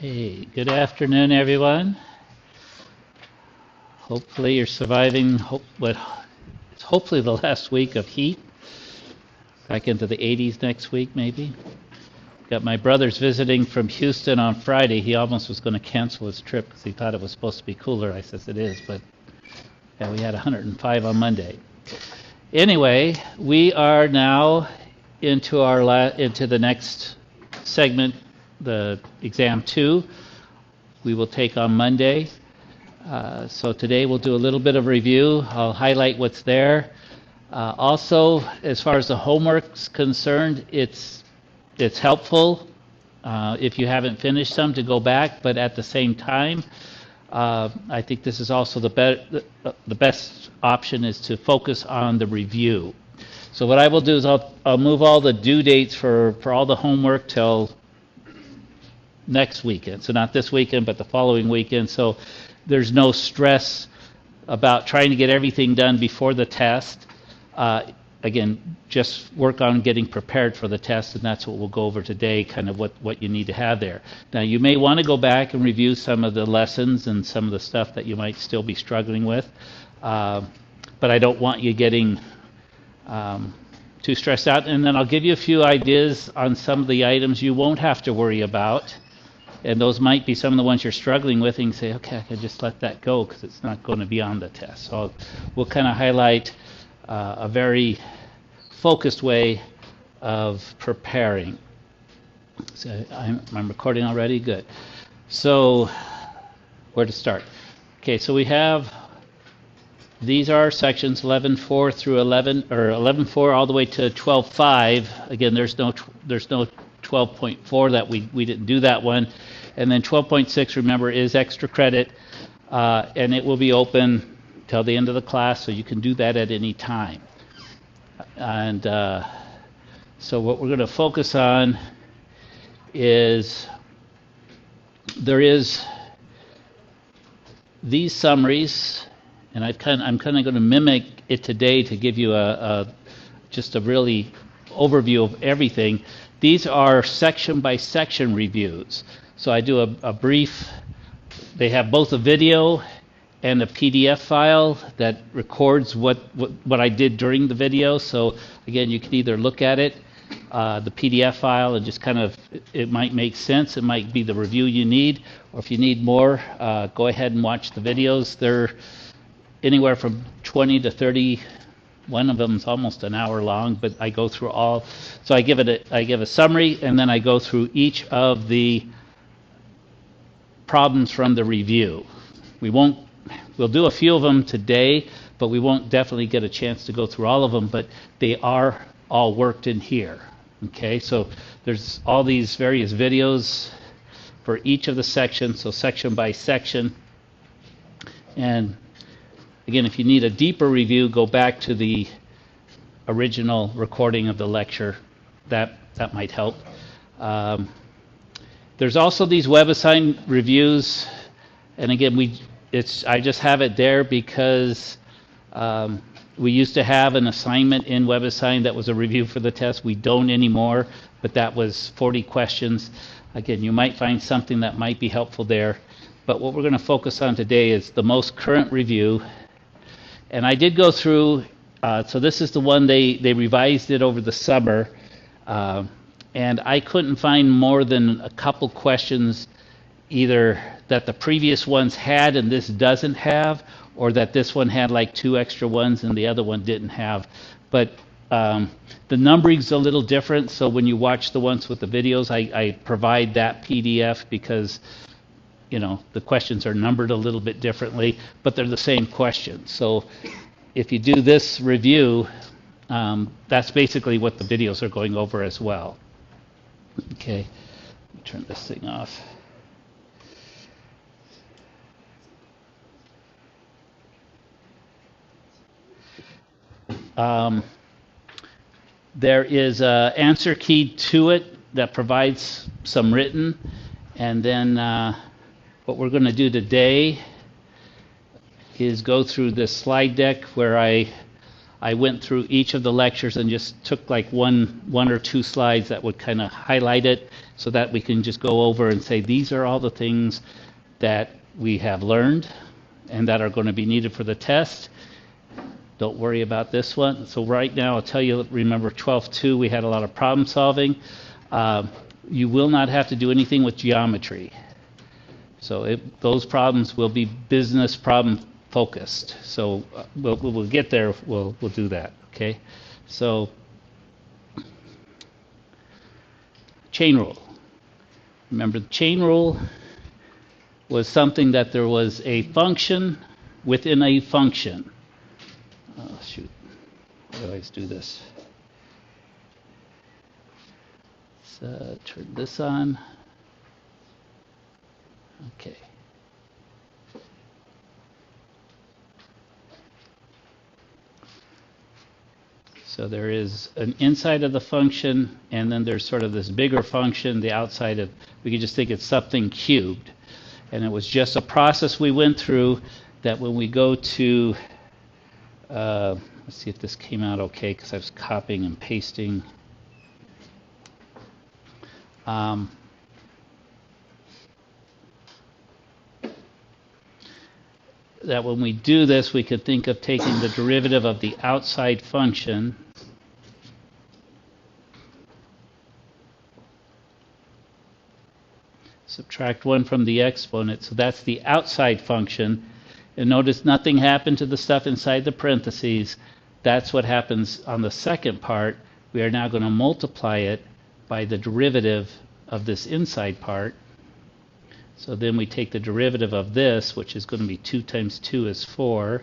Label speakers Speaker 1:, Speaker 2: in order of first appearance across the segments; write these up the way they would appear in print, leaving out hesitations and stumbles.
Speaker 1: Hey, good afternoon, everyone. Hopefully you're surviving it's hopefully the last week of heat. Back into the 80s next week, maybe. Got my brothers visiting from Houston on Friday. He almost was going to cancel his trip because he thought it was supposed to be cooler. I says it is, but yeah, we had 105 on Monday. Anyway, we are now into into the next segment, the exam 2. We will take on Monday. So today we'll do a little bit of review. I'll highlight what's there. Also, as far as the homework's concerned, it's helpful if you haven't finished some to go back, but at the same time, I think this is also the best option is to focus on the review. So what I will do is I'll move all the due dates for all the homework till next weekend. So not this weekend, but the following weekend. So there's no stress about trying to get everything done before the test. Again, just work on getting prepared for the test, and that's what we'll go over today, kind of what you need to have there. Now, you may want to go back and review some of the lessons and some of the stuff that you might still be struggling with, but I don't want you getting too stressed out. And then I'll give you a few ideas on some of the items you won't have to worry about, and those might be some of the ones you're struggling with, and you can say, okay, I can just let that go because it's not going to be on the test. So we'll kind of highlight a very focused way of preparing. So I'm recording already? Good. So where to start? Okay, so we have, these are sections 11.4 through 11.4 all the way to 12.5. Again, there's no 12.4 that we didn't do that one. And then 12.6, remember, is extra credit, and it will be open till the end of the class, so you can do that at any time. And so what we're going to focus on is there is these summaries, and I'm kind of going to mimic it today to give you just a really overview of everything. These are section by section reviews. So I do a brief, they have both a video and a PDF file that records what I did during the video. So again, you can either look at it, the PDF file, and just kind of, it might make sense, it might be the review you need, or if you need more, go ahead and watch the videos. They're anywhere from 20 to 30. One of them is almost an hour long, but I go through all. So I give a summary, and then I go through each of the problems from the review. We'll do a few of them today, but we won't definitely get a chance to go through all of them, but they are all worked in here. Okay, so there's all these various videos for each of the sections, so section by section. And again, if you need a deeper review, go back to the original recording of the lecture. That might help. There's also these WebAssign reviews, and again, I just have it there because we used to have an assignment in WebAssign that was a review for the test. We don't anymore, but that was 40 questions. Again, you might find something that might be helpful there, but what we're going to focus on today is the most current review. And I did go through, so this is the one they revised it over the summer, and I couldn't find more than a couple questions either that the previous ones had and this doesn't have, or that this one had like 2 extra ones and the other one didn't have. But the numbering's a little different, so when you watch the ones with the videos, I provide that PDF because the questions are numbered a little bit differently, but they're the same questions. So if you do this review, that's basically what the videos are going over as well. Okay, let me turn this thing off. There is an answer key to it that provides some written, and then what we're going to do today is go through this slide deck where I I went through each of the lectures and just took like one or two slides that would kind of highlight it so that we can just go over and say these are all the things that we have learned and that are going to be needed for the test. Don't worry about this one. So right now I'll tell you, remember 12.2, we had a lot of problem solving. You will not have to do anything with geometry. So those problems will be business problem focused. So we'll get there. We'll do that. Okay. So chain rule. Remember, the chain rule was something that there was a function within a function. Oh shoot! I always do this. Let's turn this on. Okay. So there is an inside of the function, and then there's sort of this bigger function, the outside of, we could just think it's something cubed. And it was just a process we went through that when we go to, let's see if this came out okay, because I was copying and pasting. That when we do this, we could think of taking the derivative of the outside function subtract 1 from the exponent, so that's the outside function. And notice nothing happened to the stuff inside the parentheses. That's what happens on the second part. We are now going to multiply it by the derivative of this inside part. So then we take the derivative of this, which is going to be 2 times 2 is 4.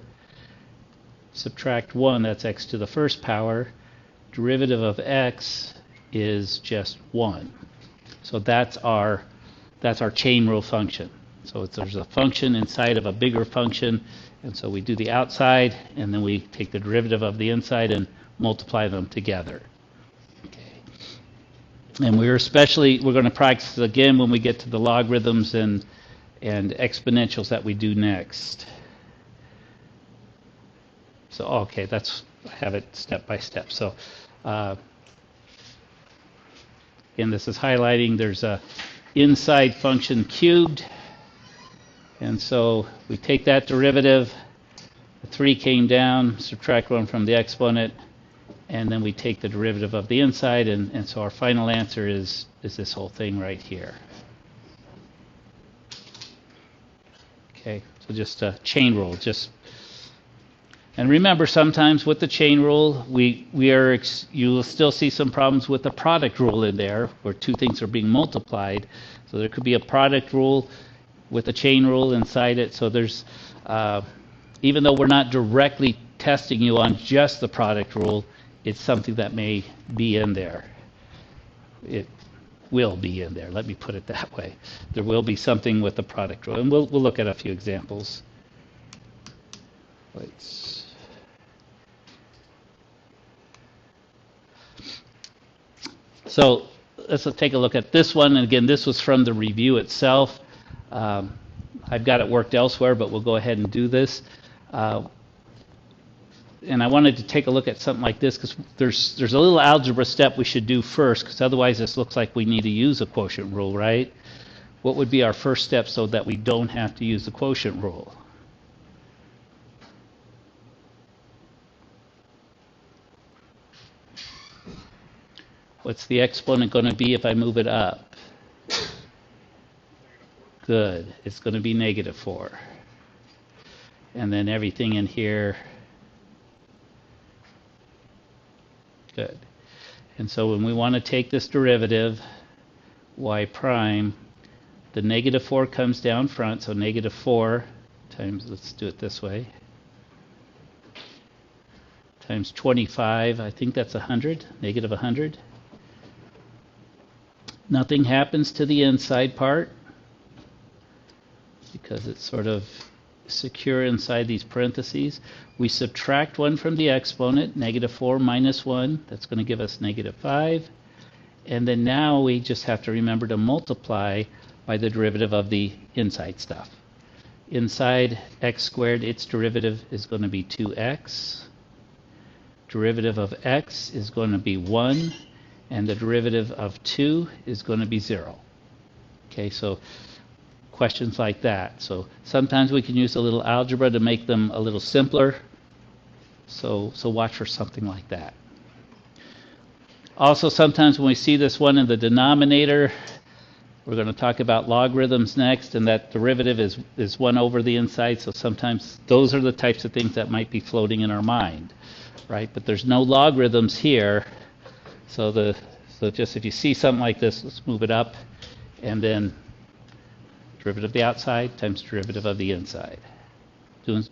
Speaker 1: Subtract 1, that's x to the first power. Derivative of x is just 1. So that's our chain rule function. So there's a function inside of a bigger function, and so we do the outside, and then we take the derivative of the inside and multiply them together. And we're going to practice it again when we get to the logarithms and exponentials that we do next. So okay, I have it step by step. So again, this is highlighting. There's a inside function cubed, and so we take that derivative. The 3 came down. Subtract 1 from the exponent. And then we take the derivative of the inside, and so our final answer is this whole thing right here. Okay, so just a chain rule. And remember, sometimes with the chain rule, you will still see some problems with the product rule in there, where two things are being multiplied. So there could be a product rule with a chain rule inside it. So there's, even though we're not directly testing you on just the product rule, it's something that may be in there. It will be in there. Let me put it that way. There will be something with the product rule, and we'll look at a few examples. So let's take a look at this one. And again, this was from the review itself. I've got it worked elsewhere, but we'll go ahead and do this. And I wanted to take a look at something like this because there's a little algebra step we should do first, because otherwise this looks like we need to use a quotient rule, right? What would be our first step so that we don't have to use the quotient rule? What's the exponent going to be if I move it up? Good. It's going to be -4. And then everything in here. Good. And so when we want to take this derivative, y prime, the -4 comes down front, so -4 times, let's do it this way, times 25, I think that's 100, -100. Nothing happens to the inside part because it's sort of secure inside these parentheses. We subtract 1 from the exponent, -4 minus 1, that's going to give us -5. And then now we just have to remember to multiply by the derivative of the inside stuff. Inside x squared, its derivative is going to be 2x. derivative of x is going to be 1, and the derivative of 2 is going to be 0. Okay, so questions like that. So sometimes we can use a little algebra to make them a little simpler. So watch for something like that. Also, sometimes when we see this one in the denominator, we're going to talk about logarithms next, and that derivative is 1 over the inside. So sometimes those are the types of things that might be floating in our mind, right? But there's no logarithms here. So just if you see something like this, let's move it up, and then derivative of the outside times derivative of the inside. Doing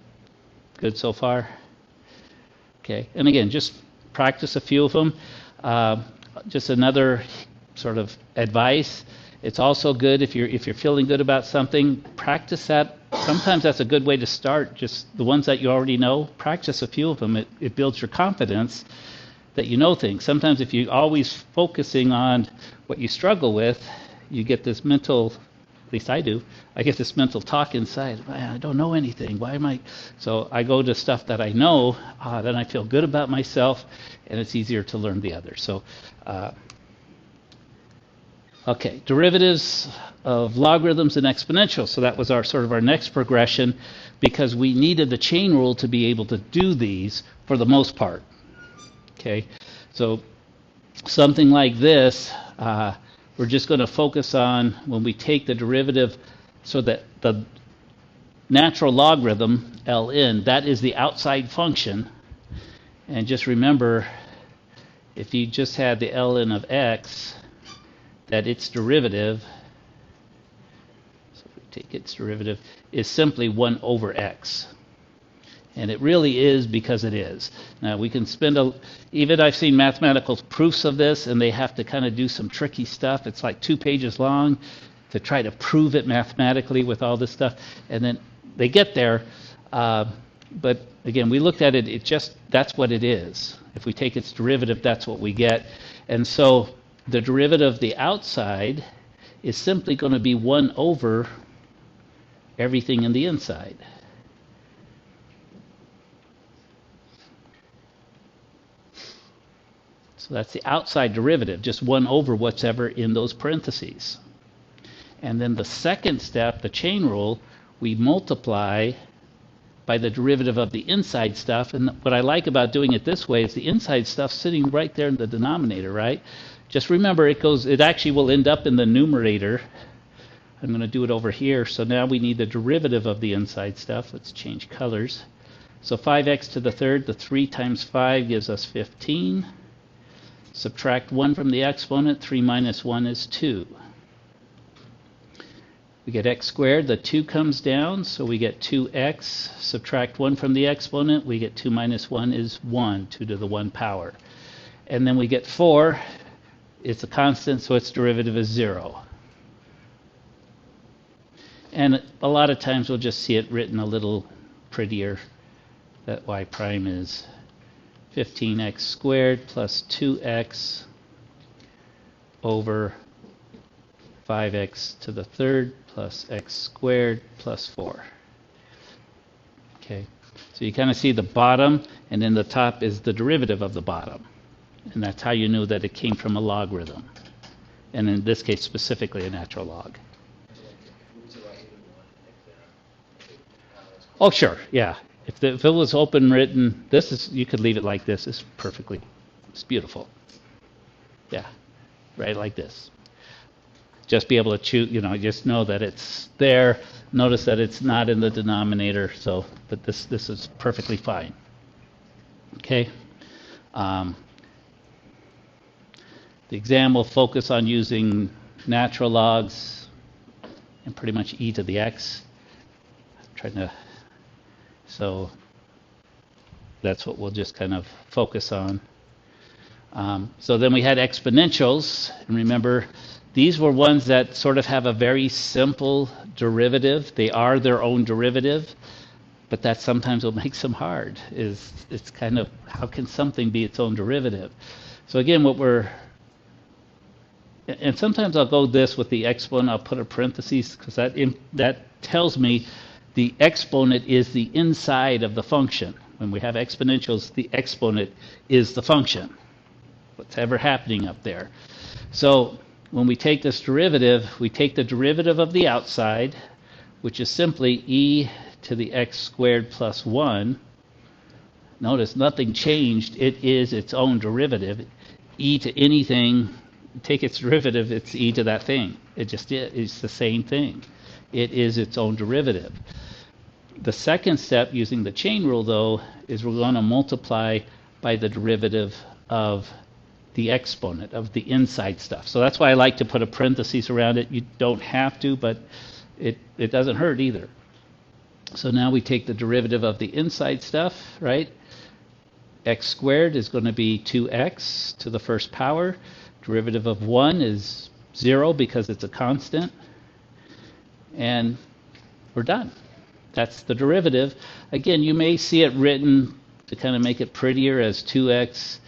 Speaker 1: good so far? Okay, and again, just practice a few of them. Just another sort of advice. It's also good if you're feeling good about something, practice that. Sometimes that's a good way to start. Just the ones that you already know, practice a few of them. It builds your confidence that you know things. Sometimes if you're always focusing on what you struggle with, you get this mental, at least I do, I get this mental talk inside, man, I don't know anything, why am I? So I go to stuff that I know, then I feel good about myself, and it's easier to learn the others. So, okay, derivatives of logarithms and exponentials. So that was our sort of our next progression, because we needed the chain rule to be able to do these for the most part. Okay, so something like this, we're just going to focus on when we take the derivative, so that the natural logarithm, ln, that is the outside function. And just remember, if you just had the ln of x, that its derivative, so if we take its derivative, is simply 1 over x. And it really is because it is. Now we can spend even I've seen mathematical proofs of this, and they have to kind of do some tricky stuff. It's like 2 pages long to try to prove it mathematically with all this stuff. And then they get there. But again, we looked at it, that's what it is. If we take its derivative, that's what we get. And so the derivative of the outside is simply going to be 1 over everything in the inside. So that's the outside derivative, just 1 over whatever in those parentheses. And then the second step, the chain rule, we multiply by the derivative of the inside stuff. And what I like about doing it this way is the inside stuff sitting right there in the denominator, right? Just remember, it actually will end up in the numerator. I'm going to do it over here. So now we need the derivative of the inside stuff. Let's change colors. So 5x to the third, the 3 times 5 gives us 15. Subtract 1 from the exponent, 3 minus 1 is 2. We get x squared, the 2 comes down, so we get 2x. Subtract 1 from the exponent, we get 2 minus 1 is 1, 2 to the 1 power. And then we get 4, it's a constant, so its derivative is 0. And a lot of times we'll just see it written a little prettier, that y prime is 15x squared plus 2x over 5x to the third plus x squared plus 4. Okay, so you kind of see the bottom, and then the top is the derivative of the bottom. And that's how you knew that it came from a logarithm. And in this case, specifically a natural log. Oh, sure, yeah. If it was open written, you could leave it like this. It's beautiful. Yeah, right like this. Just be able to choose, just know that it's there. Notice that it's not in the denominator, but this is perfectly fine. Okay. The exam will focus on using natural logs and pretty much e to the x. So that's what we'll just kind of focus on. So then we had exponentials, and remember, these were ones that sort of have a very simple derivative. They are their own derivative, but that sometimes what makes them hard. It's kind of, how can something be its own derivative? So again, and sometimes I'll go this with the exponent, I'll put a parentheses, because that tells me the exponent is the inside of the function. When we have exponentials, the exponent is the function. What's ever happening up there. So when we take this derivative, we take the derivative of the outside, which is simply e to the x squared plus 1. Notice nothing changed. It is its own derivative. E to anything, take its derivative, it's e to that thing. It just is. It's the same thing. It is its own derivative. The second step using the chain rule, though, is we're going to multiply by the derivative of the exponent, of the inside stuff. So that's why I like to put a parenthesis around it. You don't have to, but it doesn't hurt either. So now we take the derivative of the inside stuff, right? X squared is going to be 2x to the first power. Derivative of 1 is 0 because it's a constant. And we're done. That's the derivative. Again, you may see it written to kind of make it prettier as 2x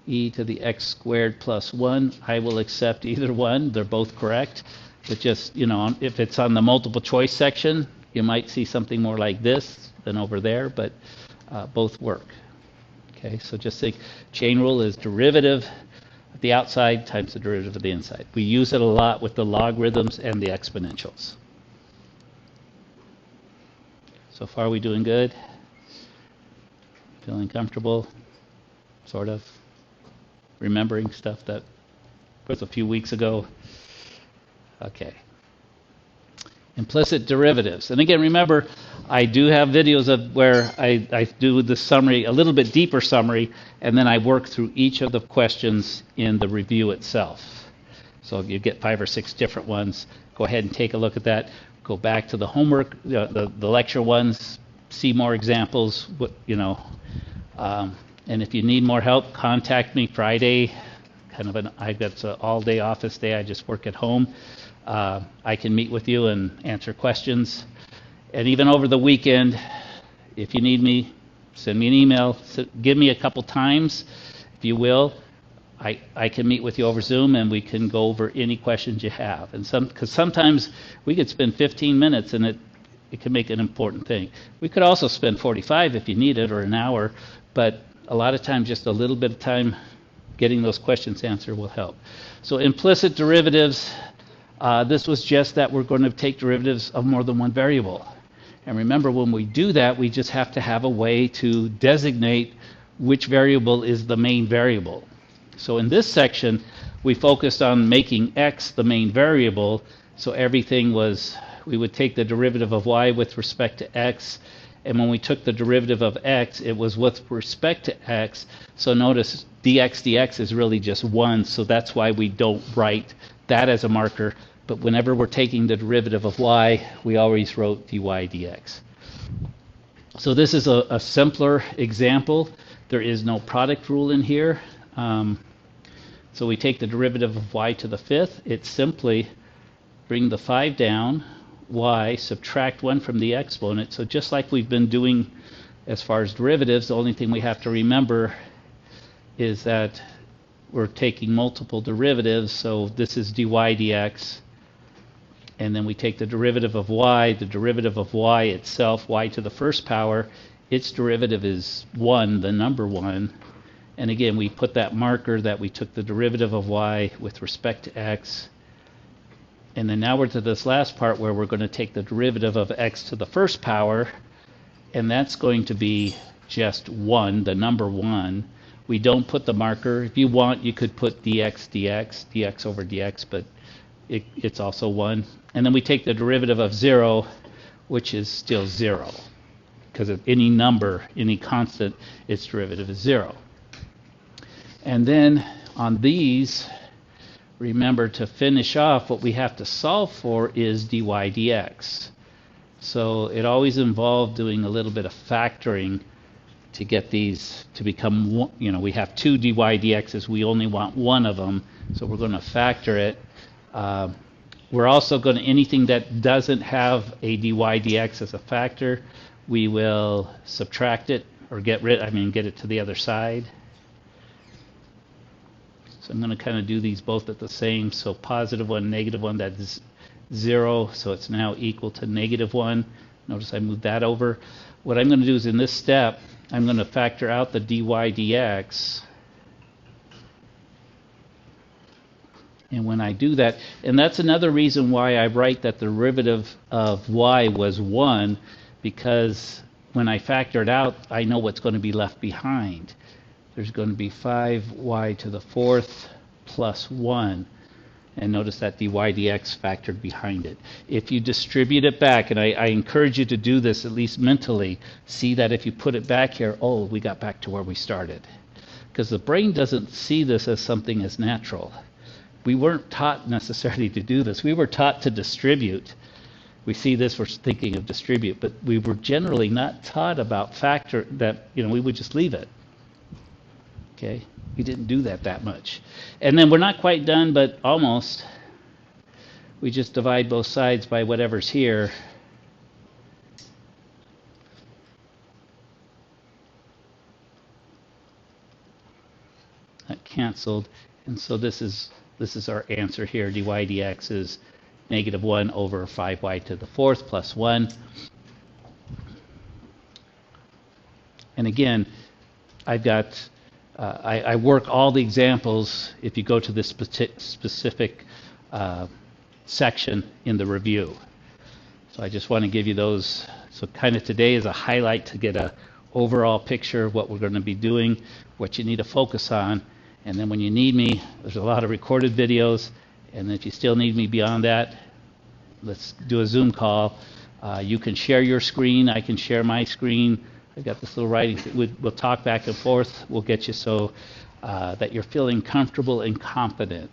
Speaker 1: e to the x squared plus 1. I will accept either one. They're both correct. But just, if it's on the multiple choice section, you might see something more like this than over there, but both work. Okay, so just think chain rule is derivative of the outside times the derivative of the inside. We use it a lot with the logarithms and the exponentials. So far, we doing good? Feeling comfortable? Sort of? Remembering stuff that was a few weeks ago? Okay. Implicit derivatives. And again, remember, I do have videos of where I do the summary, a little bit deeper summary, and then I work through each of the questions in the review itself. So if you get 5 or 6 different ones, go ahead and take a look at that. Go back to the homework, the lecture ones, see more examples, and if you need more help, contact me Friday. I've got an all-day office day. I just work at home. I can meet with you and answer questions. And even over the weekend, if you need me, send me an email. Give me a couple times, if you will. I can meet with you over Zoom, and we can go over any questions you have. And because sometimes we could spend 15 minutes, and it can make an important thing. We could also spend 45 if you need it, or an hour. But a lot of times, just a little bit of time getting those questions answered will help. So implicit derivatives. This was just that we're going to take derivatives of more than one variable. And remember, when we do that, we just have to have a way to designate which variable is the main variable. So in this section, we focused on making x the main variable. So everything was, we would take the derivative of y with respect to x. And when we took the derivative of x, it was with respect to x. So notice dx is really just 1. So that's why we don't write that as a marker. But whenever we're taking the derivative of y, we always wrote dy dx. So this is a simpler example. There is no product rule in here. So we take the derivative of y to the 5th. It's simply bring the 5 down, y, subtract 1 from the exponent. So just like we've been doing as far as derivatives, the only thing we have to remember is that we're taking multiple derivatives. So this is dy dx. And then we take the derivative of y, the derivative of y itself, y to the first power. Its derivative is 1, the number 1. And again, we put that marker that we took the derivative of y with respect to x. And then now we're to this last part where we're going to take the derivative of x to the first power. And that's going to be just 1, the number 1. We don't put the marker. If you want, you could put dx over dx, but it's also 1. And then we take the derivative of 0, which is still 0. Because of any number, any constant, its derivative is 0. And then on these, remember to finish off, what we have to solve for is dy dx. So it always involved doing a little bit of factoring to get these to become one. We have 2 dy dx's, we only want one of them, so we're going to factor it. We're also going to, anything that doesn't have a dy dx as a factor, we will subtract it or get it to the other side. So I'm going to kind of do these both at the same. So positive 1, negative 1, that's 0. So it's now equal to negative 1. Notice I moved that over. What I'm going to do is in this step, I'm going to factor out the dy dx. And when I do that, and that's another reason why I write that the derivative of y was 1, because when I factor it out, I know what's going to be left behind. There's going to be 5y to the fourth plus 1. And notice that dy dx factored behind it. If you distribute it back, and I encourage you to do this at least mentally, see that if you put it back here, oh, we got back to where we started. Because the brain doesn't see this as something as natural. We weren't taught necessarily to do this. We were taught to distribute. We see this, we're thinking of distribute, but we were generally not taught about factor, that, we would just leave it. Okay? We didn't do that much. And then we're not quite done, but almost. We just divide both sides by whatever's here. That canceled. And so this is our answer here. Dy dx is -1 over 5y to the fourth plus 1. And again, I've got, I work all the examples if you go to this specific section in the review. So I just want to give you those. So kind of today is a highlight to get a overall picture of what we're going to be doing, what you need to focus on. And then when you need me, there's a lot of recorded videos. And if you still need me beyond that, let's do a Zoom call. You can share your screen. I can share my screen. I've got this little writing. We'll talk back and forth. We'll get you so that you're feeling comfortable and confident.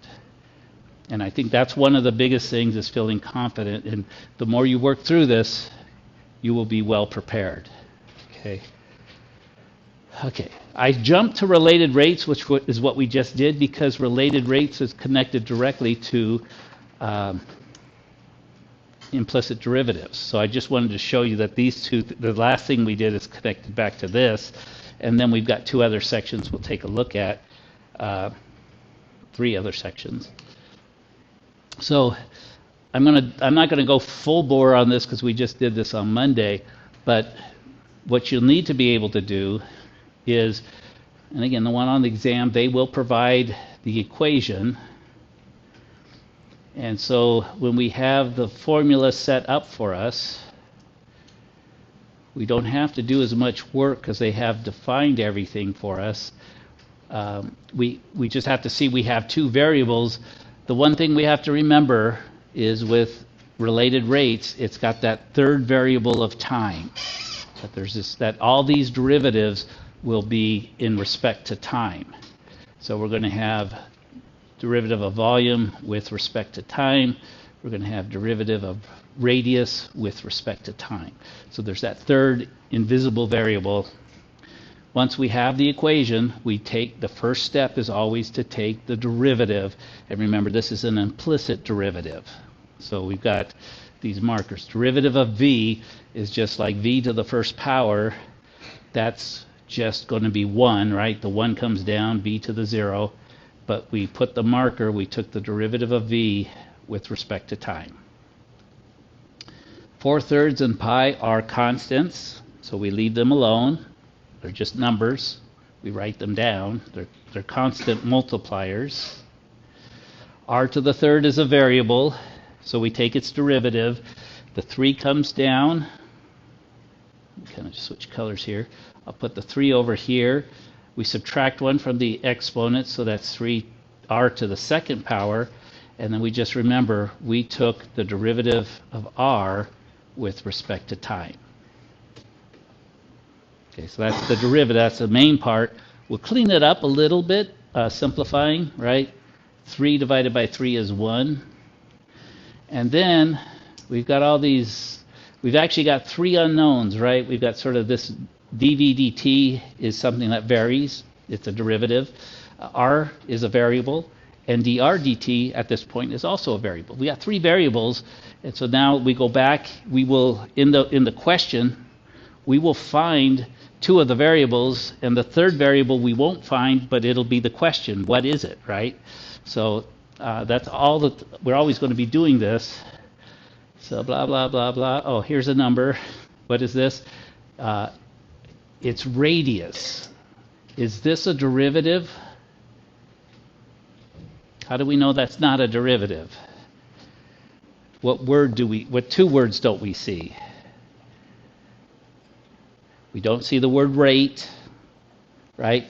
Speaker 1: And I think that's one of the biggest things, is feeling confident. And the more you work through this, you will be well prepared. Okay, I jumped to related rates, which is what we just did, because related rates is connected directly to implicit derivatives. So I just wanted to show you that these two, the last thing we did is connected back to this, and then we've got two other sections we'll take a look at, three other sections. So I'm not going to go full bore on this because we just did this on Monday, but what you'll need to be able to do is, and again, the one on the exam, they will provide the equation. And so when we have the formula set up for us, we don't have to do as much work because they have defined everything for us. We just have to see we have two variables. The one thing we have to remember is with related rates, it's got that third variable of time. That there's this, that all these derivatives will be in respect to time. So we're going to have derivative of volume with respect to time. We're going to have derivative of radius with respect to time. So there's that third invisible variable. Once we have the equation, we take, the first step is always to take the derivative. And remember, this is an implicit derivative. So we've got these markers. Derivative of v is just like v to the first power. That's just going to be 1, right? The 1 comes down, v to the 0. But we put the marker, we took the derivative of v with respect to time. 4/3 and pi are constants, so we leave them alone. They're just numbers. We write them down. They're constant multipliers. R to the third is a variable, so we take its derivative. The 3 comes down. Kind of just switch colors here. I'll put the 3 over here. We subtract 1 from the exponent, so that's 3r to the second power. And then we just remember we took the derivative of r with respect to time. Okay, so that's the derivative. That's the main part. We'll clean it up a little bit, simplifying, right? 3 divided by 3 is 1. And then we've got all these, we've actually got 3 unknowns, right? We've got sort of this dv dt is something that varies. It's a derivative. R is a variable. And dr dt at this point is also a variable. We got 3 variables. And so now we go back, we will, in the question, we will find 2 of the variables, and the third variable we won't find, but it'll be the question. What is it, right? So that's all that, we're always going to be doing this. So blah, blah, blah, blah. Oh, here's a number. What is this? its radius. Is this a derivative? How do we know that's not a derivative? What two words don't we see? We don't see the word rate, right?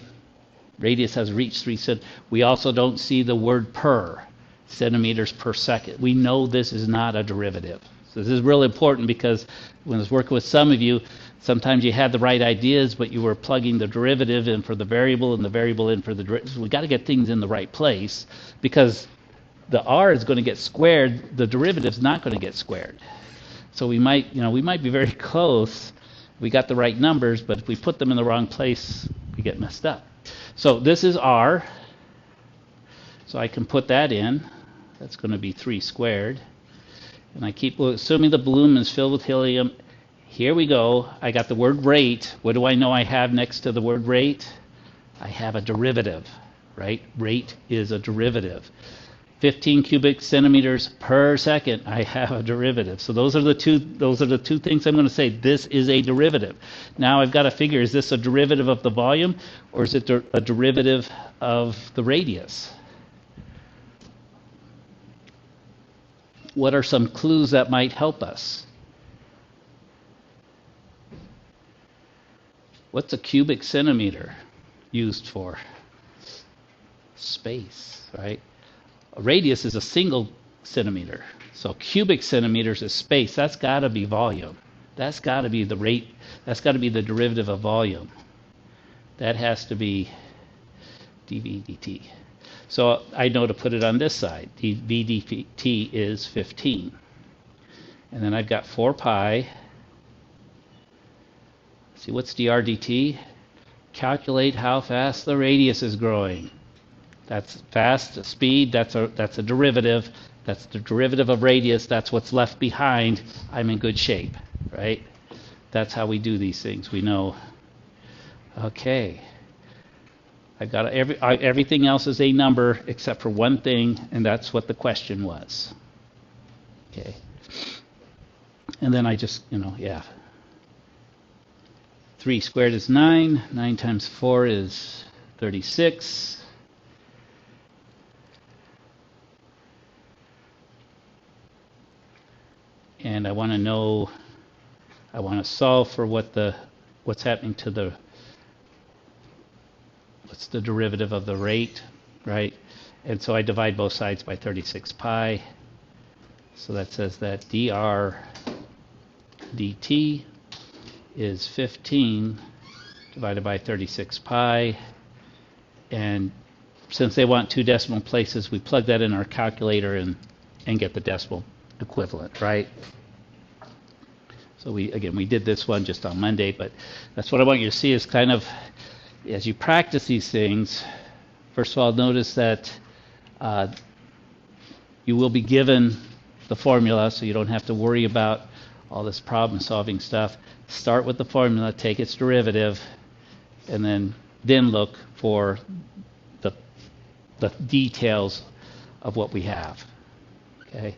Speaker 1: Radius has reached 3 cent. We also don't see the word per, centimeters per second. We know this is not a derivative. So this is really important because when I was working with some of you, sometimes you had the right ideas, but you were plugging the derivative in for the variable and the variable in for the derivative. So we got to get things in the right place because the r is going to get squared, the derivative's not going to get squared. So we might be very close. We got the right numbers, but if we put them in the wrong place, we get messed up. So this is r. So I can put that in. That's going to be 3 squared. And I keep assuming the balloon is filled with helium. Here we go. I got the word rate. What do I know I have next to the word rate? I have a derivative, right? Rate is a derivative. 15 cubic centimeters per second, I have a derivative. So those are the two things I'm going to say. This is a derivative. Now I've got to figure, is this a derivative of the volume or is it a derivative of the radius? What are some clues that might help us? What's a cubic centimeter used for? Space, right? A radius is a single centimeter. So cubic centimeters is space. That's got to be volume. That's got to be the rate. That's got to be the derivative of volume. That has to be dV dt. So I know to put it on this side. dV dt is 15. And then I've got 4 pi. See, what's dr dt? Calculate how fast the radius is growing. That's fast, speed, that's a derivative. That's the derivative of radius. That's what's left behind. I'm in good shape, right? That's how we do these things. We know, okay, I've got everything else is a number except for one thing, and that's what the question was. Okay. And then I just, 3 squared is 9. 9 times 4 is 36. And I want to solve for what's happening to what's the derivative of the rate, right? And so I divide both sides by 36 pi. So that says that dr dt is 15 divided by 36 pi. And since they want 2 decimal places, we plug that in our calculator and get the decimal equivalent, right? So we did this one just on Monday, but that's what I want you to see is kind of, as you practice these things, first of all, notice that you will be given the formula, so you don't have to worry about all this problem solving stuff. Start with the formula, take its derivative, and then look for the details of what we have. Okay.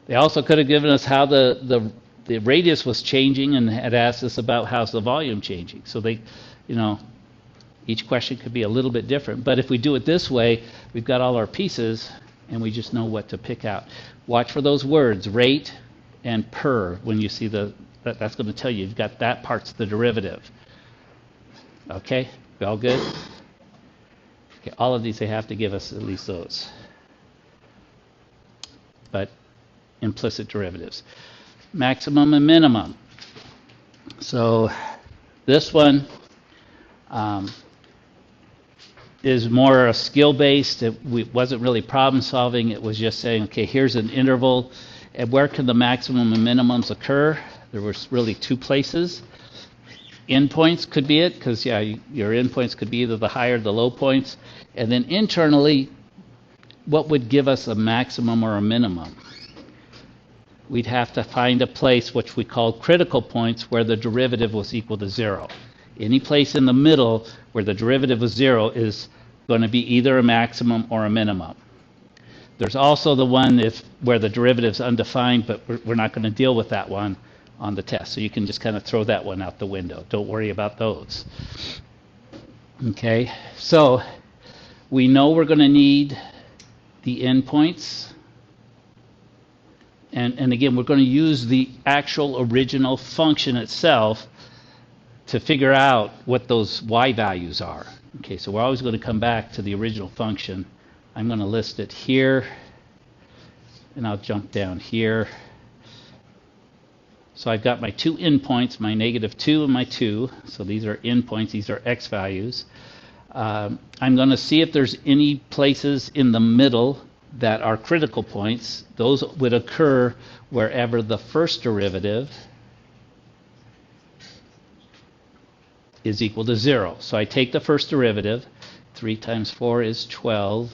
Speaker 1: They also could have given us how the radius was changing and had asked us about how's the volume changing. So they, each question could be a little bit different. But if we do it this way, we've got all our pieces and we just know what to pick out. Watch for those words, rate and per, when you see that's going to tell you you've got that part's the derivative. Okay, we all good? Okay, all of these they have to give us at least those. But implicit derivatives. Maximum and minimum. So this one is more a skill-based. It wasn't really problem solving. It was just saying, okay, here's an interval, and where can the maximum and minimums occur? There was really 2 places. Endpoints could be it, because your endpoints could be either the high or the low points. And then internally, what would give us a maximum or a minimum? We'd have to find a place which we call critical points where the derivative was equal to 0. Any place in the middle where the derivative was 0 is going to be either a maximum or a minimum. There's also the one where the derivative is undefined, but we're not going to deal with that one. on the test. So you can just kind of throw that one out the window. Don't worry about those. Okay, so we know we're going to need the endpoints. And again, we're going to use the actual original function itself to figure out what those y values are. Okay, so we're always going to come back to the original function. I'm going to list it here, and I'll jump down here. So I've got my two endpoints, my -2 and my 2. So these are endpoints, these are x values. I'm going to see if there's any places in the middle that are critical points. Those would occur wherever the first derivative is equal to 0. So I take the first derivative. 3 times 4 is 12.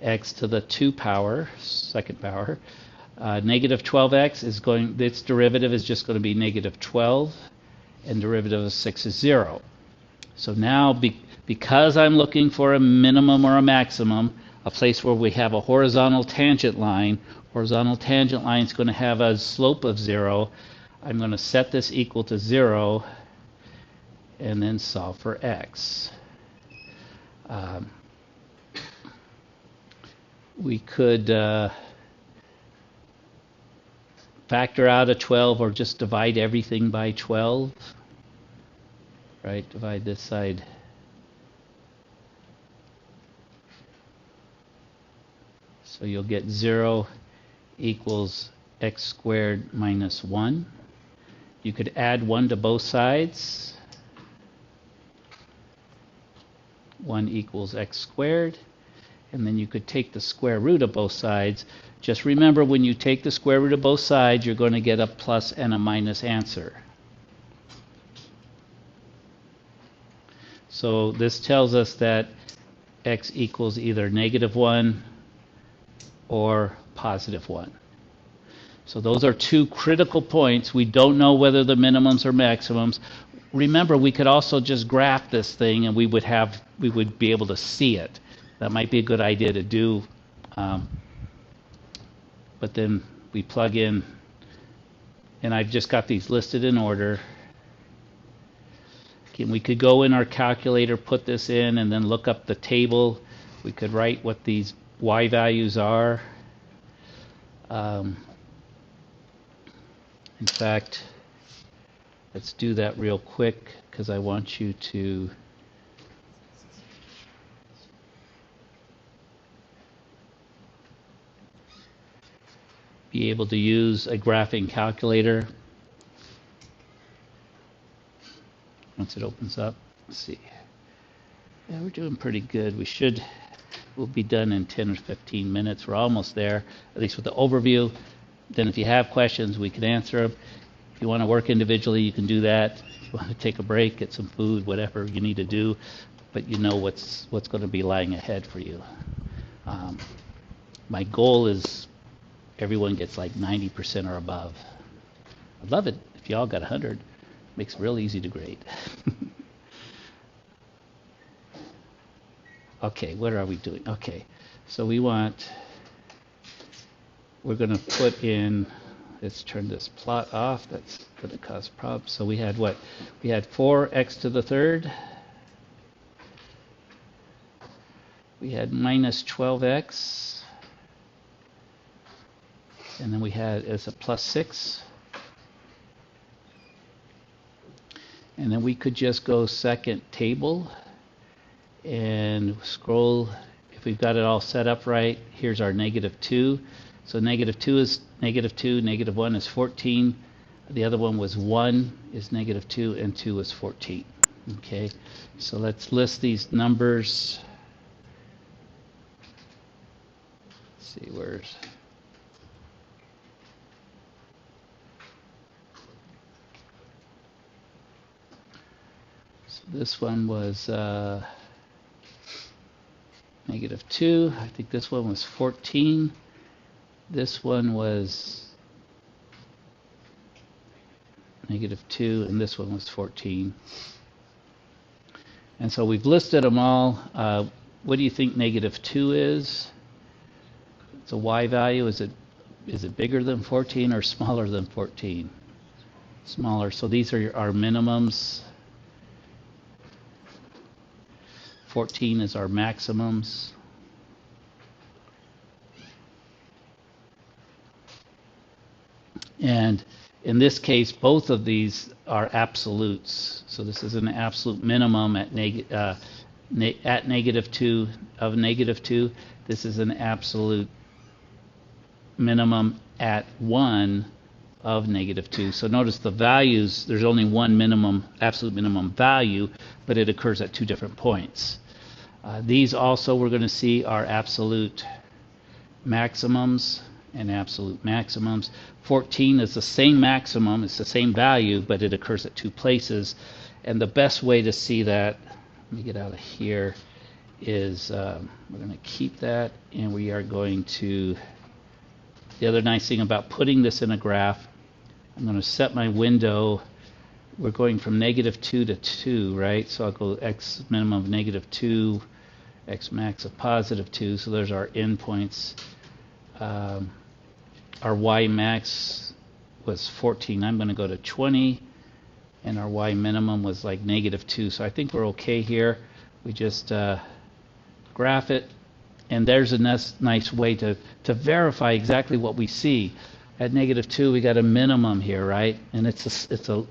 Speaker 1: X to the 2 power, second power. Negative 12x is going, its derivative is just going to be -12, and derivative of 6 is 0. So now, because I'm looking for a minimum or a maximum, a place where we have a horizontal tangent line is going to have a slope of 0. I'm going to set this equal to 0 and then solve for x. We could factor out a 12 or just divide everything by 12. Right, divide this side. So you'll get 0 equals x squared minus 1. You could add 1 to both sides. 1 equals x squared. And then you could take the square root of both sides. Just remember, when you take the square root of both sides, you're going to get a plus and a minus answer. So this tells us that x equals either -1 or +1. So those are two critical points. We don't know whether the minimums or maximums. Remember, we could also just graph this thing and we would be able to see it. That might be a good idea to do. But then we plug in, and I've just got these listed in order. Again, we could go in our calculator, put this in, and then look up the table. We could write what these y values are. In fact, let's do that real quick, because I want you to be able to use a graphing calculator once it opens up. Let's see. Yeah, we're doing pretty good. We'll be done in 10 or 15 minutes. We're almost there, at least with the overview. Then if you have questions, we can answer them. If you want to work individually, you can do that. If you want to take a break, get some food, whatever you need to do, but you know what's going to be lying ahead for you. My goal is everyone gets like 90% or above. I'd love it if you all got 100. Makes it real easy to grade. Okay, what are we doing? Okay, so we're going to put in, let's turn this plot off. That's going to cause problems. So we had what? We had 4x to the third. We had minus 12x. And then we had as a plus 6. And then we could just go second table and scroll. If we've got it all set up right, here's our -2. So -2 is -2, -1 is 14. The other one was 1 is -2, and 2 is 14. Okay, so let's list these numbers. Let's see, where's... This one was -2. I think this one was 14. This one was -2, and this one was 14. And so we've listed them all. What do you think -2 is? It's a y value. Is it bigger than 14 or smaller than 14? smaller. So these are our minimums. 14 is our maximums. And in this case, both of these are absolutes. So this is an absolute minimum at negative 2 of negative 2. This is an absolute minimum at 1 of negative 2. So notice the values, there's only one minimum, absolute minimum value, but it occurs at two different points. These also we're going to see are absolute maximums and absolute maximums. 14 is the same maximum, it's the same value, but it occurs at two places. And the best way to see that, let me get out of here, is we're going to keep that, and we are going to, the other nice thing about putting this in a graph, I'm going to set my window, we're going from negative 2 to 2, right? So I'll go x minimum of negative 2, x max of positive 2, so there's our endpoints. Our y max was 14. I'm going to go to 20, and our y minimum was like negative 2. So I think we're okay here. We just graph it, and there's a nice way to verify exactly what we see. At negative 2, we got a minimum here, right? And it's the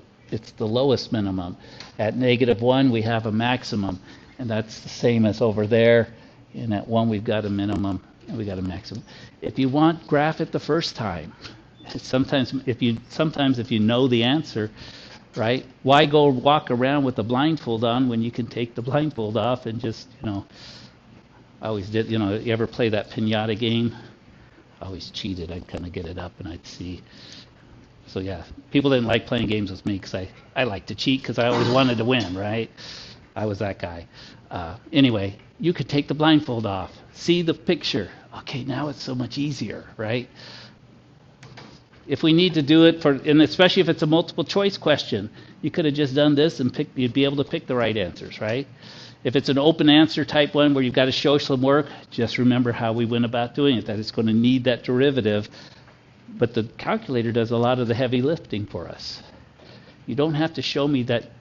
Speaker 1: lowest minimum. At negative 1, we have a maximum, and that's the same as over there. And at 1, we've got a minimum. And we got a maximum. If you want, graph it the first time. Sometimes if you know the answer, right? Why go walk around with the blindfold on when you can take the blindfold off and just, I always did, you ever play that piñata game? I always cheated. I'd kind of get it up and I'd see. So yeah, people didn't like playing games with me because I like to cheat because I always wanted to win, right? I was that guy. Anyway, you could take the blindfold off, see the picture. Okay, now it's so much easier, right? If we need to do it and especially if it's a multiple choice question, you could have just done this and you'd be able to pick the right answers, right? If it's an open answer type one where you've got to show some work, just remember how we went about doing it, that it's going to need that derivative, but the calculator does a lot of the heavy lifting for us. You don't have to show me that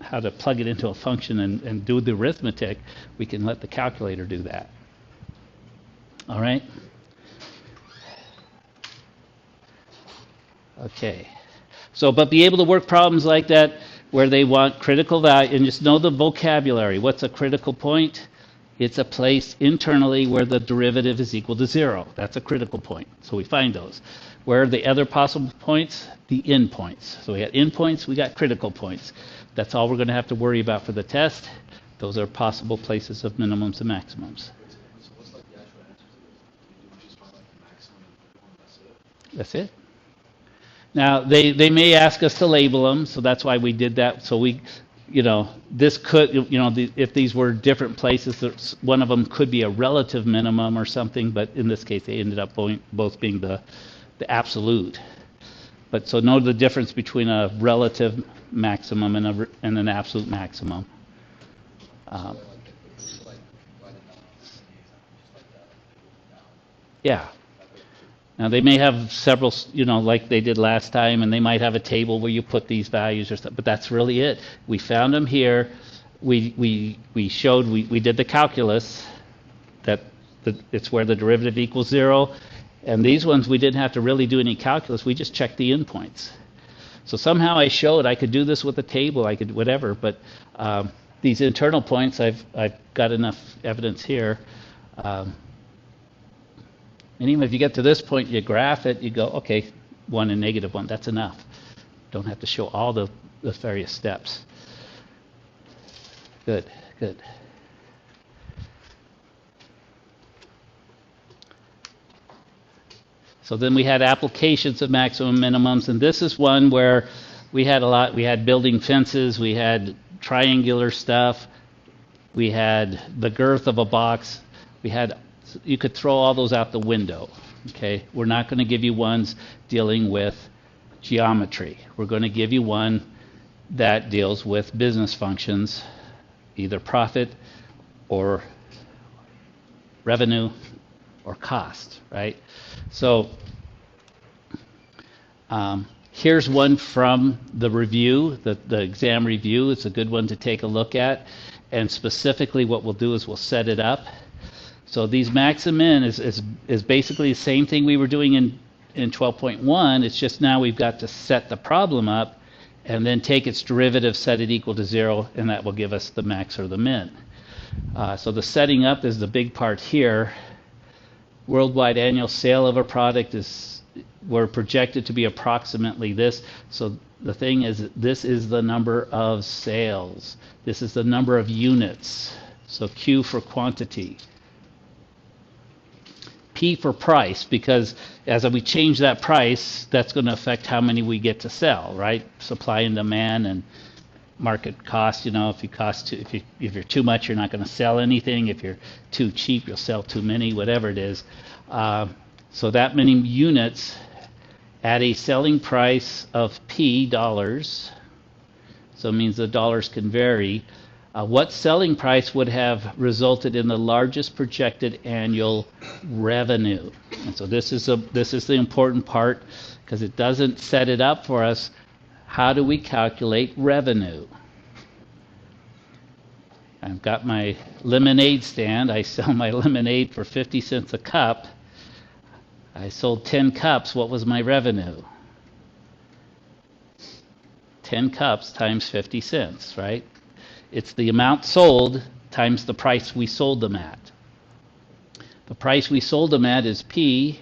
Speaker 1: how to plug it into a function and do the arithmetic. We can let the calculator do that. All right? Okay. So, but be able to work problems like that where they want critical value, and just know the vocabulary. What's a critical point? It's a place internally where the derivative is equal to 0. That's a critical point. So we find those. Where are the other possible points? The endpoints. So we got endpoints, we got critical points. That's all we're going to have to worry about for the test. Those are possible places of minimums and maximums. That's it. Now, they may ask us to label them, so that's why we did that. So we, this could, if these were different places, one of them could be a relative minimum or something, but in this case, they ended up both being the absolute. But so know the difference between a relative maximum and an absolute maximum. Yeah. Now they may have several, like they did last time, and they might have a table where you put these values or stuff, but that's really it. We found them here. We showed, we did the calculus that it's where the derivative equals 0. And these ones, we didn't have to really do any calculus. We just checked the endpoints. So somehow I showed I could do this with a table, I could whatever, but these internal points, I've got enough evidence here. And even if you get to this point, you graph it, you go, okay, 1 and negative 1, that's enough. Don't have to show all the various steps. Good, good. So then we had applications of maximum minimums, and this is one where we had a lot. We had building fences, we had triangular stuff, we had the girth of a box, you could throw all those out the window. Okay, we're not going to give you ones dealing with geometry. We're going to give you one that deals with business functions, either profit or revenue or cost, right? So Here's one from the review, the exam review. It's a good one to take a look at. And specifically what we'll do is we'll set it up. So these max and min is basically the same thing we were doing in 12.1. It's just now we've got to set the problem up and then take its derivative, set it equal to 0, and that will give us the max or the min. So the setting up is the big part here. Worldwide annual sale of a product we're projected to be approximately this. So the thing is, this is the number of sales. This is the number of units. So Q for quantity. P for price, because as we change that price, that's going to affect how many we get to sell, right? Supply and demand and market cost. You know, if you're too much, you're not going to sell anything. If you're too cheap, you'll sell too many, whatever it is. So that many units at a selling price of P dollars. So it means the dollars can vary. What selling price would have resulted in the largest projected annual revenue? And so this is the important part, because it doesn't set it up for us. How do we calculate revenue? I've got my lemonade stand. I sell my lemonade for 50 cents a cup. I sold 10 cups. What was my revenue? 10 cups times 50 cents, right? It's the amount sold times the price we sold them at. The price we sold them at is P.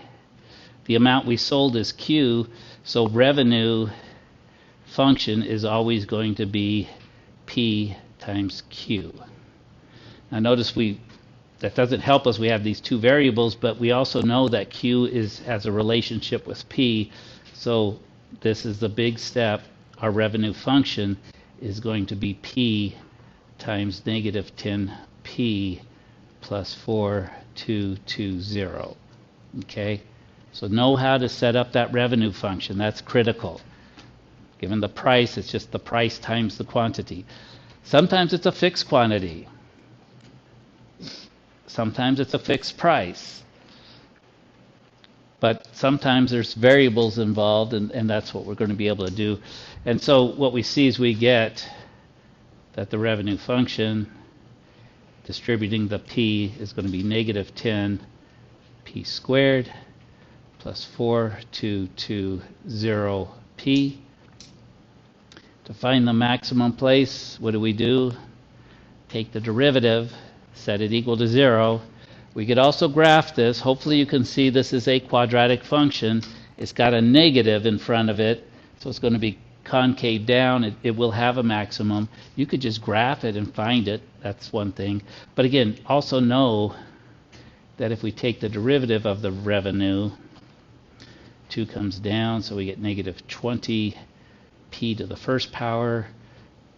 Speaker 1: The amount we sold is Q. So revenue function is always going to be P times Q. Now notice that doesn't help us. We have these two variables, but we also know that Q has a relationship with P. So this is the big step. Our revenue function is going to be P times negative 10P plus 4220. Okay? So know how to set up that revenue function. That's critical. Given the price, it's just the price times the quantity. Sometimes it's a fixed quantity. Sometimes it's a fixed price. But sometimes there's variables involved, and that's what we're going to be able to do. And so what we see is we get that the revenue function distributing the P is going to be negative 10 P squared plus 4220 P. To find the maximum place, what do? Take the derivative, set it equal to 0. We could also graph this. Hopefully you can see this is a quadratic function. It's got a negative in front of it, so it's going to be concave down. It will have a maximum. You could just graph it and find it. That's one thing. But again, also know that if we take the derivative of the revenue, 2 comes down, so we get negative 20 P to the first power.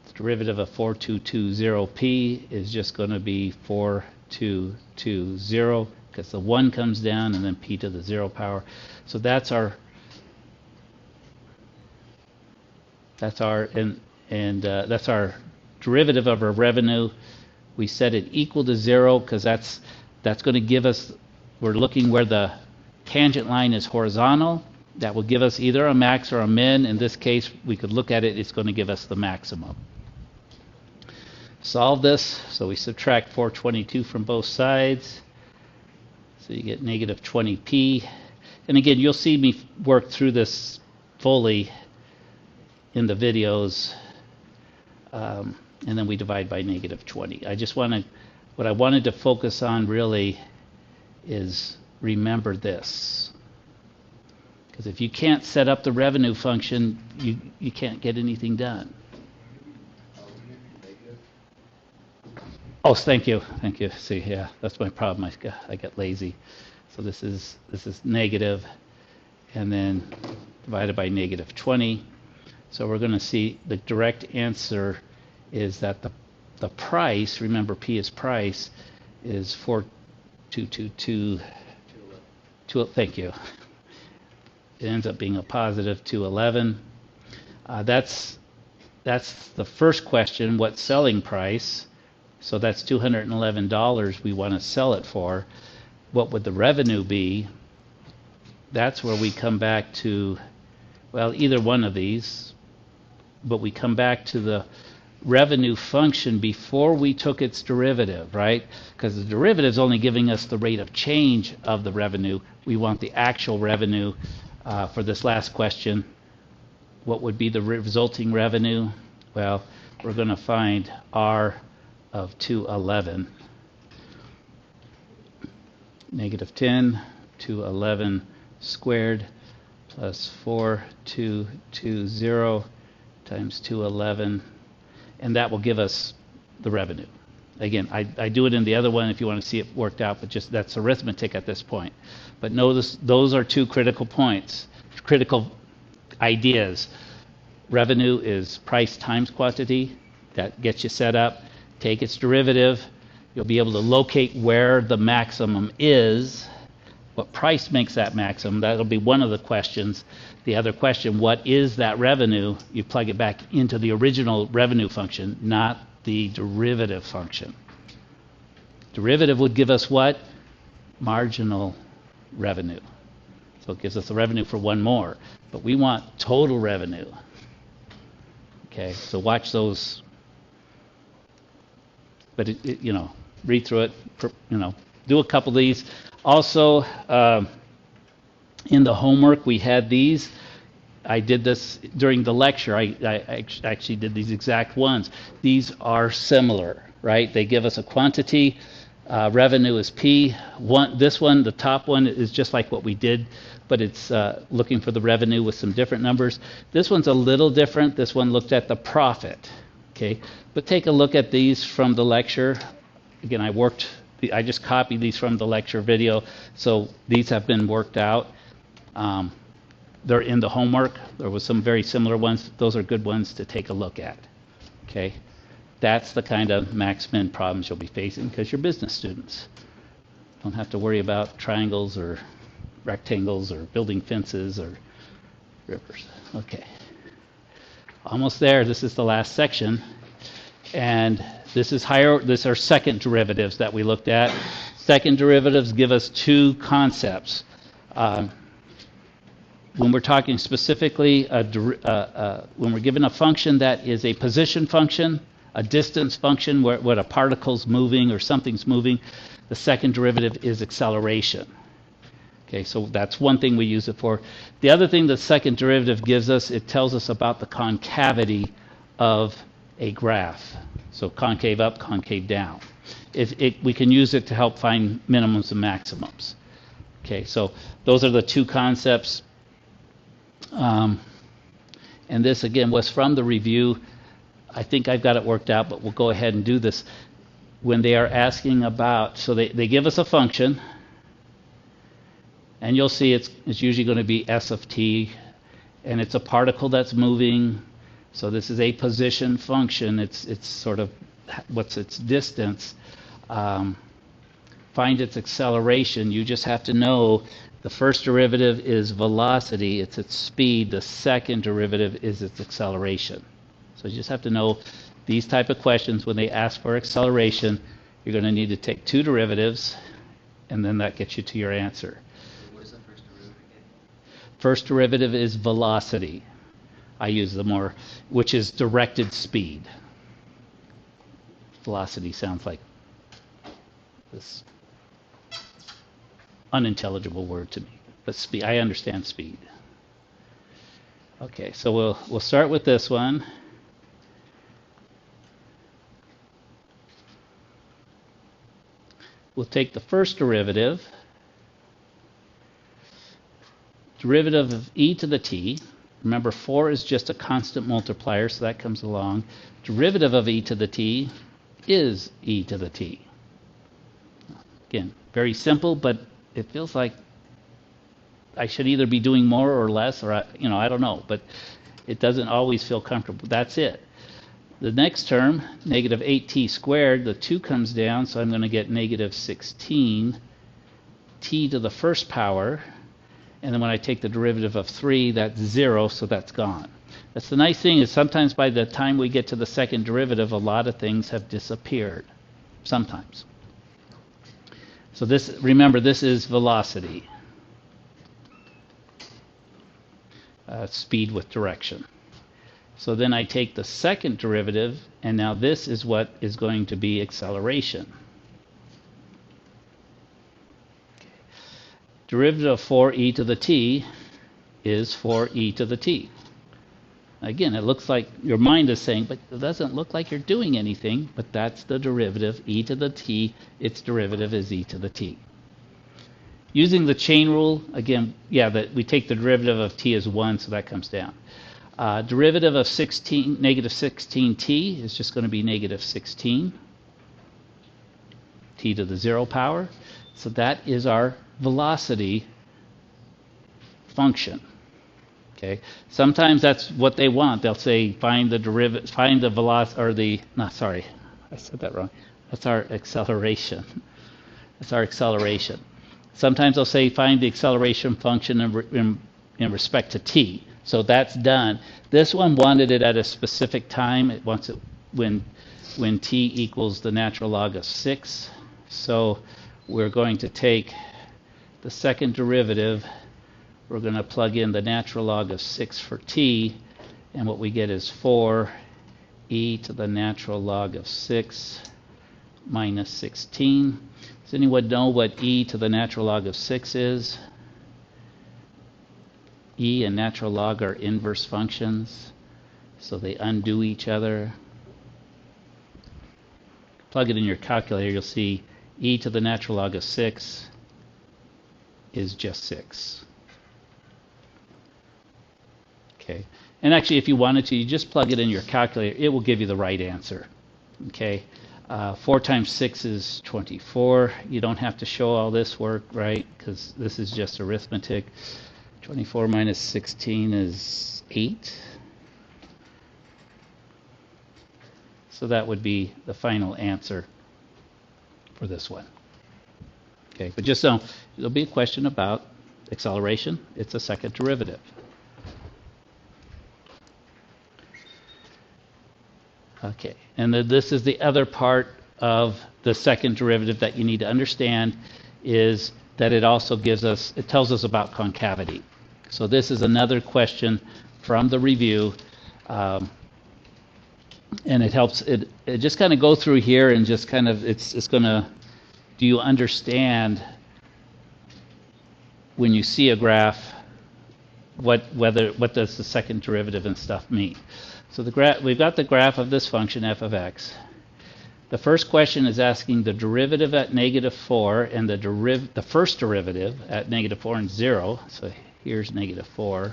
Speaker 1: The derivative of 4220P is just going to be 4220, because the 1 comes down, and then P to the 0 power. So that's our derivative of our revenue. We set it equal to 0 because that's going to give us, we're looking where the tangent line is horizontal. That will give us either a max or a min. In this case, we could look at it, it's going to give us the maximum. Solve this, so we subtract 422 from both sides. So you get negative 20p. And again, you'll see me work through this fully in the videos, and then we divide by negative 20. What I wanted to focus on really is remember this. Because if you can't set up the revenue function, you can't get anything done. Oh, thank you. See, yeah, that's my problem. I get lazy. So this is negative, and then divided by negative 20. So we're going to see the direct answer is that the price, remember P is price, is 4222. Thank you. It ends up being a positive 211. That's the first question. What selling price? So that's $211 we want to sell it for. What would the revenue be? That's where we come back to Well, either one of these, but we come back to the revenue function before we took its derivative, right? Because the derivative is only giving us the rate of change of the revenue. We want the actual revenue for this last question. What would be the resulting revenue? Well, we're going to find R of 211. Negative 10, 211 squared plus 4220 times 211. And that will give us the revenue. Again, I do it in the other one if you want to see it worked out, but just that's arithmetic at this point. But notice those are two critical points, critical ideas. Revenue is price times quantity. That gets you set up. Take its derivative. You'll be able to locate where the maximum is. What price makes that maximum? That'll be one of the questions. The other question, what is that revenue? You plug it back into the original revenue function, not the derivative function. Derivative would give us what? Marginal revenue. So it gives us the revenue for one more. But we want total revenue. Okay, so watch those. But, read through it, do a couple of these. Also, in the homework, we had these. I did this during the lecture. I actually did these exact ones. These are similar, right? They give us a quantity. Revenue is P. This one, the top one, is just like what we did, but it's looking for the revenue with some different numbers. This one's a little different. This one looked at the profit. Okay, but take a look at these from the lecture. Again, I just copied these from the lecture video, so these have been worked out. They're in the homework. There was some very similar ones. Those are good ones to take a look at. Okay, that's the kind of max-min problems you'll be facing because you're business students. Don't have to worry about triangles or rectangles or building fences or rivers. Okay, almost there. This is the last section, and this is our second derivatives that we looked at. Second derivatives give us two concepts. When we're talking specifically, when we're given a function that is a position function, a distance function, where a particle's moving or something's moving, the second derivative is acceleration. Okay, so that's one thing we use it for. The other thing the second derivative gives us, it tells us about the concavity of a graph. So concave up, concave down. We can use it to help find minimums and maximums. Okay, so those are the two concepts. And this, again, was from the review. I think I've got it worked out, but we'll go ahead and do this. When they are asking about, so they give us a function, and you'll see it's usually going to be S of t, and it's a particle that's moving. So this is a position function. It's sort of what's its distance. Find its acceleration. You just have to know the first derivative is velocity. It's its speed. The second derivative is its acceleration. So you just have to know these type of questions. When they ask for acceleration, you're going to need to take two derivatives, and then that gets you to your answer.
Speaker 2: What is the first derivative again?
Speaker 1: First derivative is velocity. I use the more, which is directed speed. Velocity sounds like this unintelligible word to me, but speed, I understand speed. Okay, so we'll start with this one. We'll take the first derivative. Derivative of e to the t. Remember, 4 is just a constant multiplier, so that comes along. Derivative of e to the t is e to the t. Again, very simple, but it feels like I should either be doing more or less, or I don't know, but it doesn't always feel comfortable. That's it. The next term, negative 8t squared, the 2 comes down, so I'm going to get negative 16 t to the first power. And then when I take the derivative of 3, that's 0, so that's gone. That's the nice thing, is sometimes by the time we get to the second derivative, a lot of things have disappeared. Sometimes. So this, remember, this is velocity. speed with direction. So then I take the second derivative, and now this is what is going to be acceleration. Derivative of 4e to the t is 4e to the t. Again, it looks like your mind is saying, but it doesn't look like you're doing anything, but that's the derivative, e to the t, its derivative is e to the t. Using the chain rule, again, yeah, that we take the derivative of t as 1, so that comes down. Derivative of negative 16t is just going to be negative 16 t to the 0 power. So that is our velocity function. Okay. Sometimes that's what they want. They'll say find the derivative, find the velocity, or the, no, sorry, I said that wrong. That's our acceleration. That's our acceleration. Sometimes they'll say find the acceleration function in respect to t. So that's done. This one wanted it at a specific time. It wants it when t equals the natural log of 6. So we're going to take the second derivative. We're going to plug in the natural log of 6 for t, and what we get is 4e to the natural log of 6 minus 16. Does anyone know what e to the natural log of 6 is? E and natural log are inverse functions, so they undo each other. Plug it in your calculator, you'll see e to the natural log of 6 is just 6. Okay, and actually if you wanted to, you just plug it in your calculator, it will give you the right answer. Okay, 4 times 6 is 24. You don't have to show all this work, right, because this is just arithmetic. 24 minus 16 is 8. So that would be the final answer for this one. Okay, but just so there'll be a question about acceleration. It's a second derivative. Okay, and this is the other part of the second derivative that you need to understand, is that it also gives us, it tells us about concavity. So this is another question from the review, and it helps, it just kind of go through here and just kind of, it's going to, do you understand when you see a graph, what does the second derivative and stuff mean? So we've got the graph of this function f of x. The first question is asking the derivative at negative 4 and the first derivative at negative 4 and 0. So here's negative 4,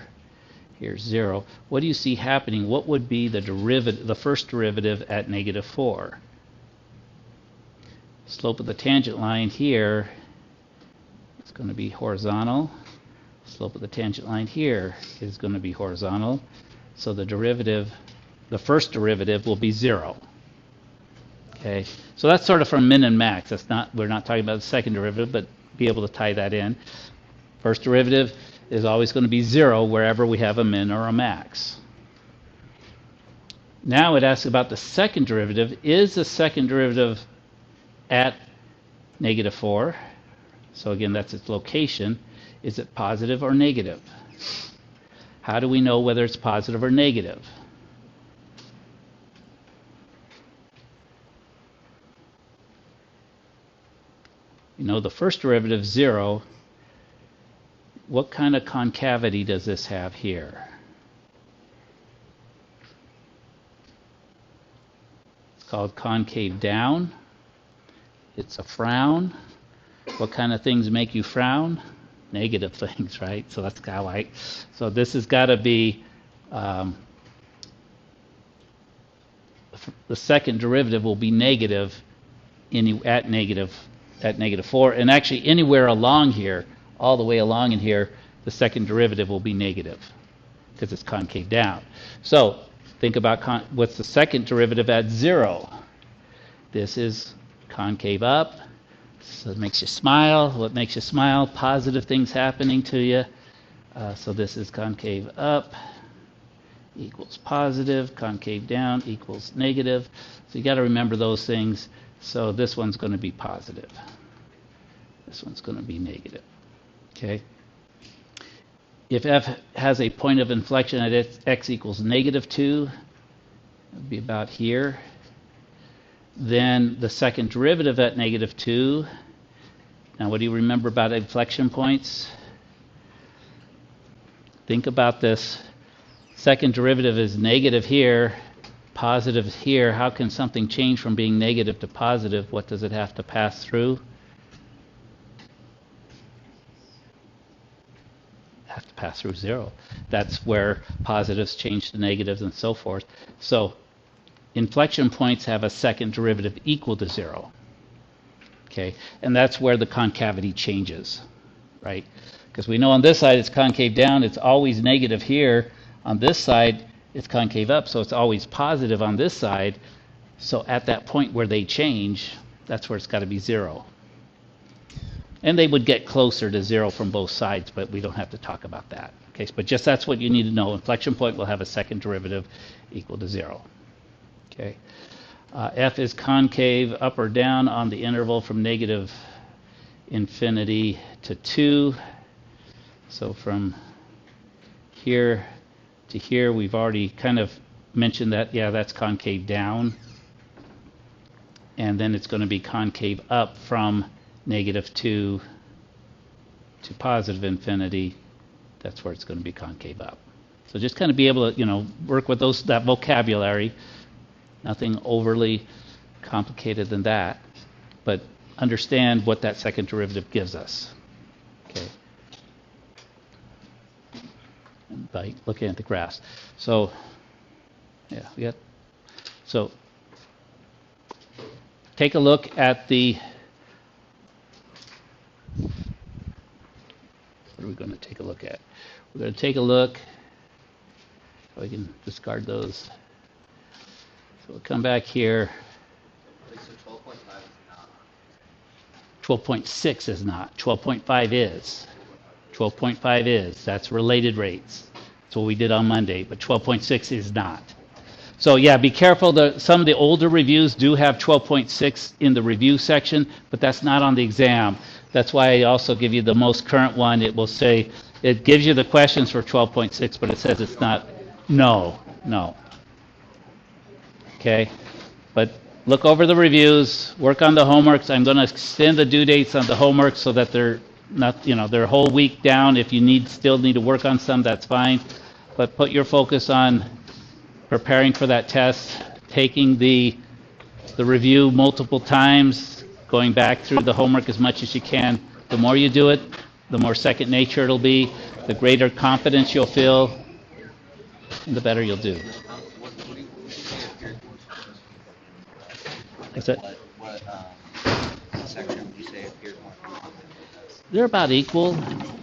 Speaker 1: here's 0. What do you see happening? What would be the derivative, the first derivative at negative 4? Slope of the tangent line here is going to be horizontal. Slope of the tangent line here is going to be horizontal. So the derivative, the first derivative will be 0. Okay, so that's sort of from min and max. That's not, we're not talking about the second derivative, but be able to tie that in. First derivative is always going to be 0 wherever we have a min or a max. Now it asks about the second derivative. Is the second derivative at negative 4? So again, that's its location. Is it positive or negative? How do we know whether it's positive or negative? You know the first derivative, 0. What kind of concavity does this have here? It's called concave down. It's a frown. What kind of things make you frown? Negative things, right? So that's kind of like, so this has got to be, the second derivative will be negative at negative 4, and actually anywhere along here, all the way along in here, the second derivative will be negative because it's concave down. So think about what's the second derivative at 0? This is concave up. So it makes you smile. What makes you smile? Positive things happening to you. So this is concave up equals positive. Concave down equals negative. So you got to remember those things. So this one's going to be positive. This one's going to be negative. Okay. if f has a point of inflection at x equals -2, it would be about here, then the second derivative at -2, now what do you remember about inflection points? Think about this. Second derivative is negative here, positive here. How can something change from being negative to positive? What does it have to pass through? Have to pass through 0. That's where positives change to negatives and so forth. So inflection points have a second derivative equal to 0. Okay, and that's where the concavity changes, right? Because we know on this side it's concave down, it's always negative here. On this side, it's concave up, so it's always positive on this side. So at that point where they change, that's where it's got to be 0. And they would get closer to 0 from both sides, but we don't have to talk about that. Okay, but just that's what you need to know. Inflection point will have a second derivative equal to 0. Okay, f is concave up or down on the interval from -infinity to 2. So from here to here, we've already kind of mentioned that, yeah, that's concave down. And then it's going to be concave up from -2 to positive infinity. That's where it's going to be concave up. So just kind of be able to, work with that vocabulary. Nothing overly complicated than that, but understand what that second derivative gives us. Okay. By looking at the graphs. So, yeah, so take a look at the, what are we going to take a look at? We're going to take a look, we can discard those. So we'll come back here.
Speaker 2: So
Speaker 1: 12.6 is not. 12.5 is. 12.5 is. That's related rates. That's what we did on Monday, but 12.6 is not. So yeah, be careful. Some of the older reviews do have 12.6 in the review section, but that's not on the exam. That's why I also give you the most current one. It will say, it gives you the questions for 12.6, but it says it's not. No. Okay, but look over the reviews, work on the homeworks. I'm going to extend the due dates on the homework so that they're not, they're a whole week down. If you still need to work on some, that's fine. But put your focus on preparing for that test, taking the review multiple times, going back through the homework as much as you can. The more you do it, the more second nature it'll be, the greater confidence you'll feel, and the better you'll do. What's that?
Speaker 2: What section would you say appeared more common?
Speaker 1: They're about equal,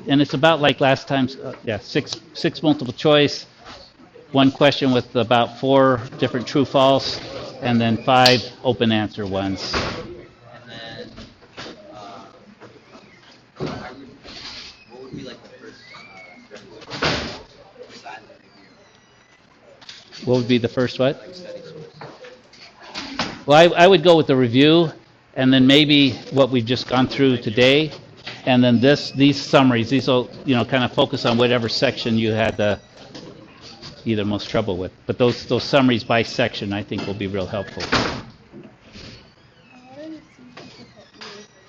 Speaker 1: and it's about like last time's, six multiple choice, one question with about 4 different true false, and then 5 open answer ones.
Speaker 2: And then, what would be like the first side of the review?
Speaker 1: What would be the first what?
Speaker 2: Like study source.
Speaker 1: Well, I would go with the review, and then maybe what we've just gone through today, and then these summaries. These will, kind of focus on whatever section you had the either most trouble with. But those summaries by section, I think, will be real helpful.